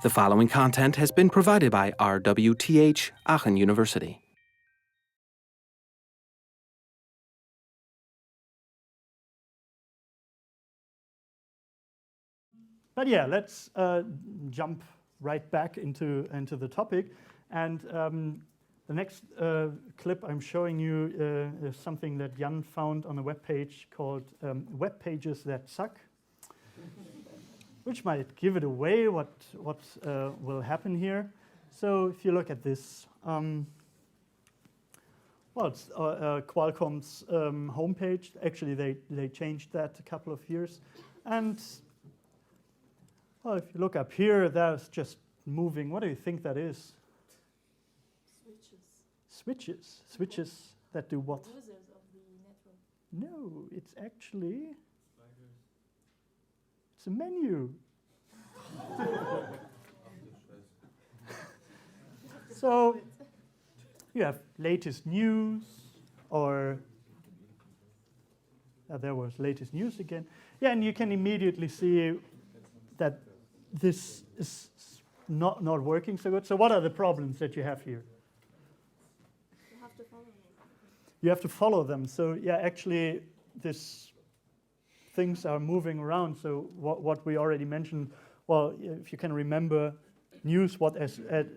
The following content has been provided by RWTH Aachen University. But yeah, let's jump right back into the topic. And the next clip I'm showing you is something that Jan found on a web page called Web Pages That Suck, which might give it away what will happen here. So if you look at this, well, it's Qualcomm's homepage. Actually, they changed that a couple of years. And well, if you look up here, that's just moving. What do you think that is? Switches. Switches that do what? Users of the network. No, it's actually it's a menu. So you have latest news, or there was latest news again. Yeah, and you can immediately see that this is not working so good. So what are the problems that you have here? You have to follow them. You have to follow them. So yeah, actually, things are moving around. So what we already mentioned, well, if you can remember, news what as at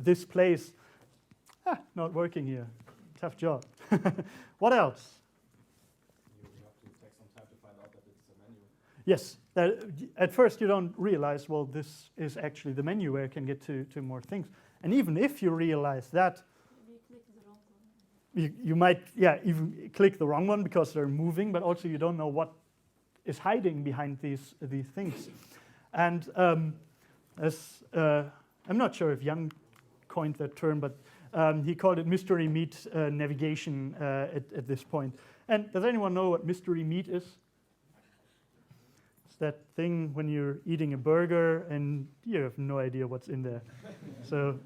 this place, not working here. Tough job. What else? You have to take some time to find out that it's a menu. Yes. At first, you don't realize, well, this is actually the menu where I can get to more things. And even if you realize that, Maybe you click the wrong one. you might, yeah, even click the wrong one because they're moving, but also you don't know what is hiding behind these things. And I'm not sure if Jan coined that term, but he called it mystery meat navigation at this point. And does anyone know what mystery meat is? It's that thing when you're eating a burger and you have no idea what's in there. So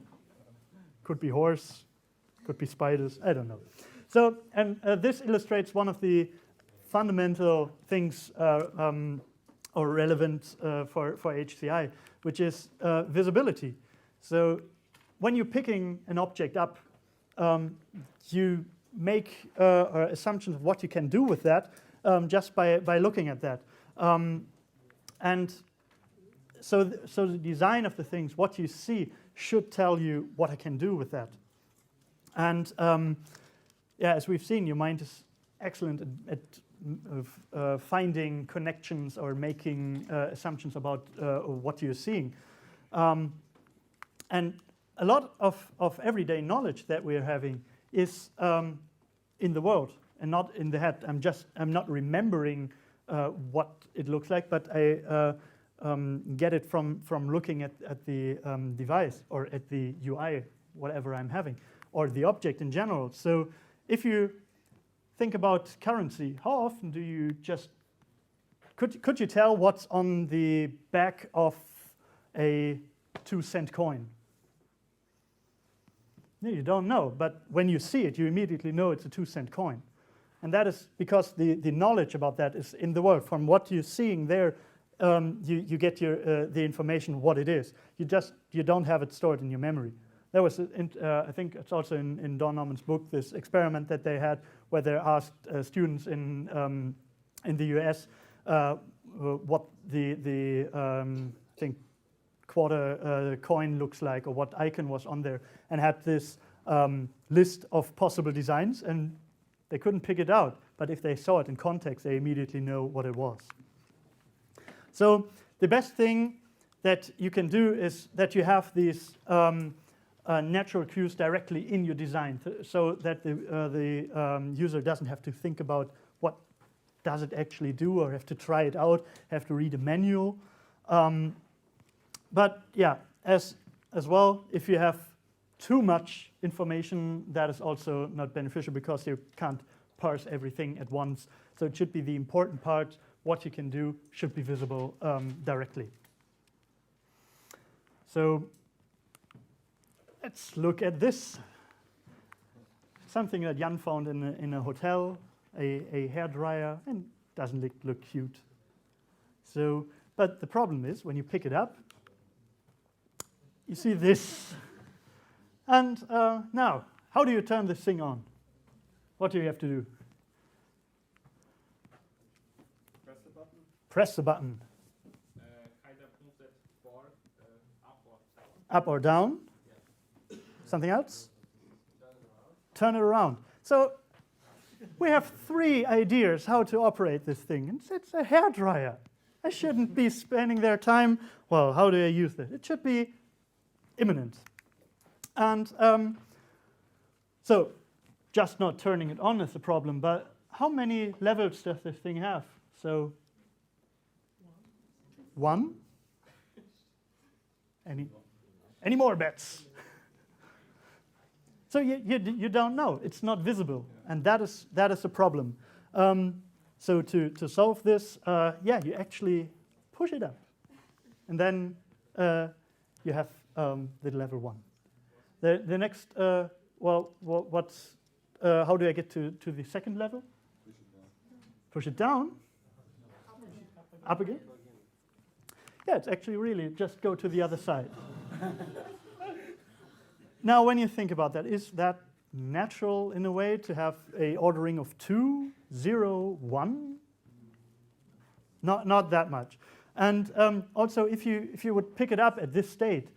could be horse, could be spiders, I don't know. So, and this illustrates one of the fundamental things or relevant for HCI, which is visibility. So when you're picking an object up, you make assumptions of what you can do with that just by looking at that. And so the design of the things, what you see, should tell you what I can do with that. And yeah, as we've seen, your mind is excellent at finding connections or making assumptions about what you're seeing. And a lot of everyday knowledge that we're having is in the world and not in the head. I'm not remembering what it looks like, but I get it from looking at the device or at the UI, whatever I'm having, or the object in general. So if you think about currency, how often do you just, could you tell what's on the back of a 2-cent coin? No, you don't know, but when you see it, you immediately know it's a 2-cent coin. And that is because the knowledge about that is in the world. From what you're seeing there, you get the information what it is. You don't have it stored in your memory. There was, I think it's also in Don Norman's book, this experiment that they had where they asked students in the US what the I think quarter coin looks like or what icon was on there, and had this list of possible designs, and they couldn't pick it out. But if they saw it in context, they immediately know what it was. So the best thing that you can do is that you have these natural cues directly in your design, so that the user doesn't have to think about what does it actually do or have to try it out, have to read a manual. But yeah, as well, if you have too much information, that is also not beneficial because you can't parse everything at once. So it should be the important part. What you can do should be visible directly. So let's look at this. Something that Jan found in a hotel, a hairdryer, and doesn't look cute. So, but the problem is when you pick it up, you see this. And now, how do you turn this thing on? What do you have to do? Press the button. Press the button. Kind of move that bar up or down. Up or down? Yeah. Something else? Turn it around. Turn it around. So we have 3 ideas how to operate this thing. And it's a hairdryer. I shouldn't be spending their time, well, how do I use this? It should be imminent. And so just not turning it on is the problem, but how many levels does this thing have? So 1? Any more bets? So you don't know. It's not visible, and that is a problem. So to solve this, you actually push it up, and then you have the level 1. The next, what's how do I get to the second level? Push it down. Up again. Yeah, it's actually really just go to the other side. Now, when you think about that, is that natural in a way to have a ordering of 2, 0, 1? Not that much. And also, if you would pick it up at this state,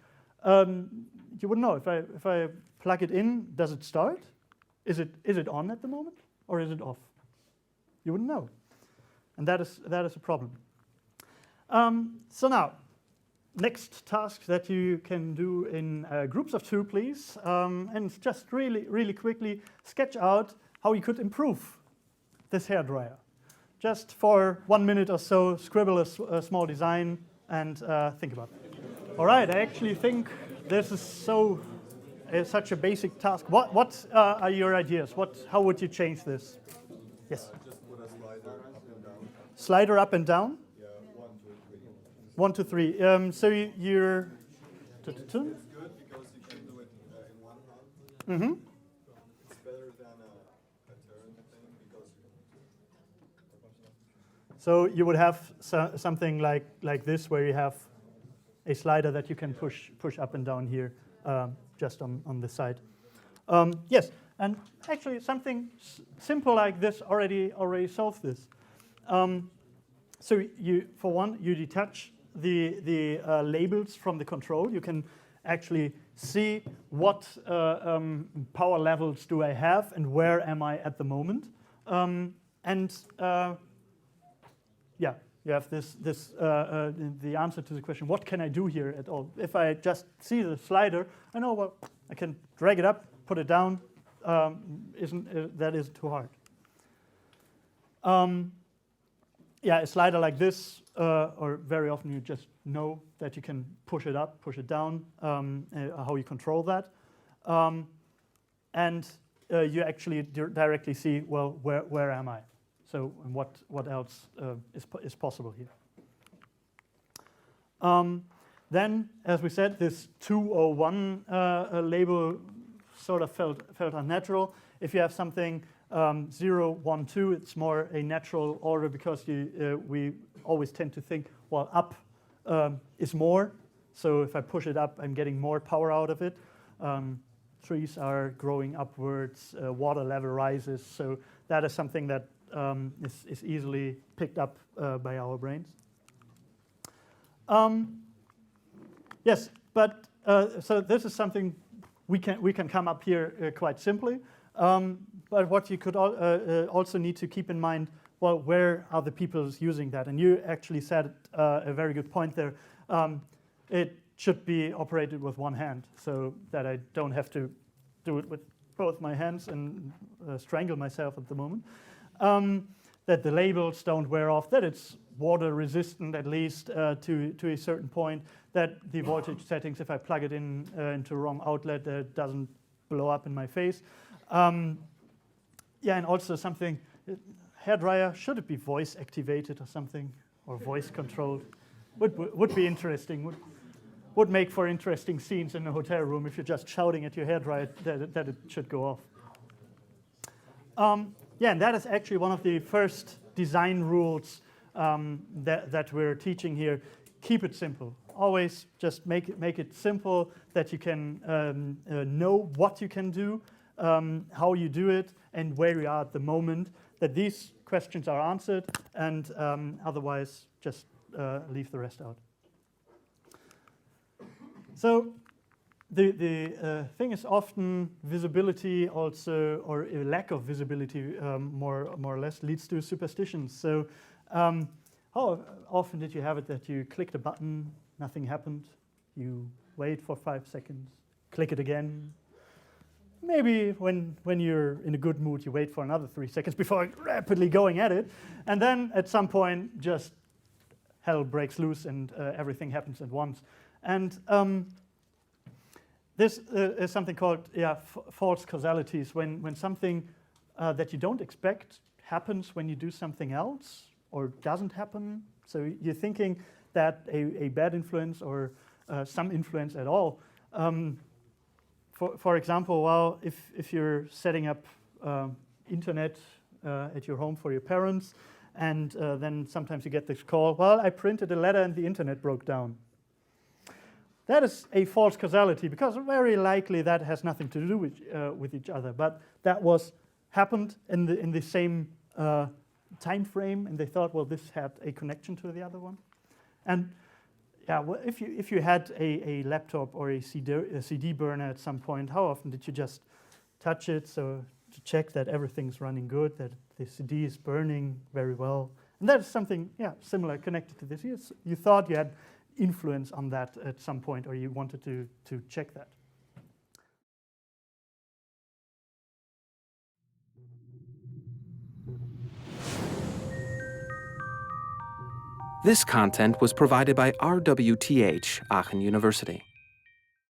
you would know if I plug it in, does it start? Is it on at the moment, or is it off? You wouldn't know, and that is a problem. So now, next task that you can do in groups of 2, please, and just really quickly sketch out how you could improve this hairdryer. Just for 1 minute or so, scribble a small design and think about it. All right, I actually think this is such a basic task. What are your ideas? How would you change this? Yes? Just put a slider up and down. Slider up and down? Yeah, 1, 2, 3. So you're... it's good because you can do it in one hand. Mm-hmm. It's better than a turn thing because So you would have something like this, where you have a slider that you can push up and down here, just on the side. Yes, and actually something simple like this already solves this. So for one, you detach the labels from the control. You can actually see what power levels do I have and where am I at the moment. You have the answer to the question, what can I do here at all? If I just see the slider, I know, well, I can drag it up, put it down. That isn't too hard. A slider like this, or very often you just know that you can push it up, push it down, how you control that. You actually directly see, well, where am I? So what else is possible here? Then, as we said, this 201 label sort of felt unnatural. If you have something 0, 1, 2, it's more a natural order because we always tend to think, well, up is more. So if I push it up, I'm getting more power out of it. Trees are growing upwards, water level rises. So that is something that is easily picked up by our brains. Yes, but so this is something we can come up here quite simply. But what you could also need to keep in mind, well, where are the people using that? And you actually said a very good point there. It should be operated with one hand, so that I don't have to do it with both my hands and strangle myself at the moment. That the labels don't wear off, that it's water resistant at least to a certain point, that the voltage settings, if I plug it in into a wrong outlet, it doesn't blow up in my face. And also something, hairdryer, should it be voice activated or something, or voice controlled? Would be interesting. Would make for interesting scenes in a hotel room if you're just shouting at your hairdryer that it should go off. And that is actually one of the first design rules that we're teaching here. keep it simple. Always just make it simple that you can know what you can do, how you do it, and where you are at the moment, that these questions are answered, and otherwise just leave the rest out. So the thing is often visibility also, or a lack of visibility more or less, leads to superstitions. So how often did you have it that you clicked a button, nothing happened, you wait for 5 seconds, click it again. Maybe when you're in a good mood, you wait for another 3 seconds before rapidly going at it. And then at some point, just hell breaks loose and everything happens at once. And this is something called false causalities, when something that you don't expect happens when you do something else or doesn't happen. So you're thinking that a bad influence or some influence at all. For example, well, if you're setting up internet at your home for your parents, and then sometimes you get this call, well, I printed a letter and the internet broke down. That is a false causality, because very likely that has nothing to do with each other. But that happened in the same time frame, and they thought, well, this had a connection to the other one. And yeah, well, if you had a laptop or a CD burner at some point, how often did you just touch it so to check that everything's running good, that the CD is burning very well? And that is something, similar, connected to this. You thought you had influence on that at some point, or you wanted to check that. This content was provided by RWTH Aachen University.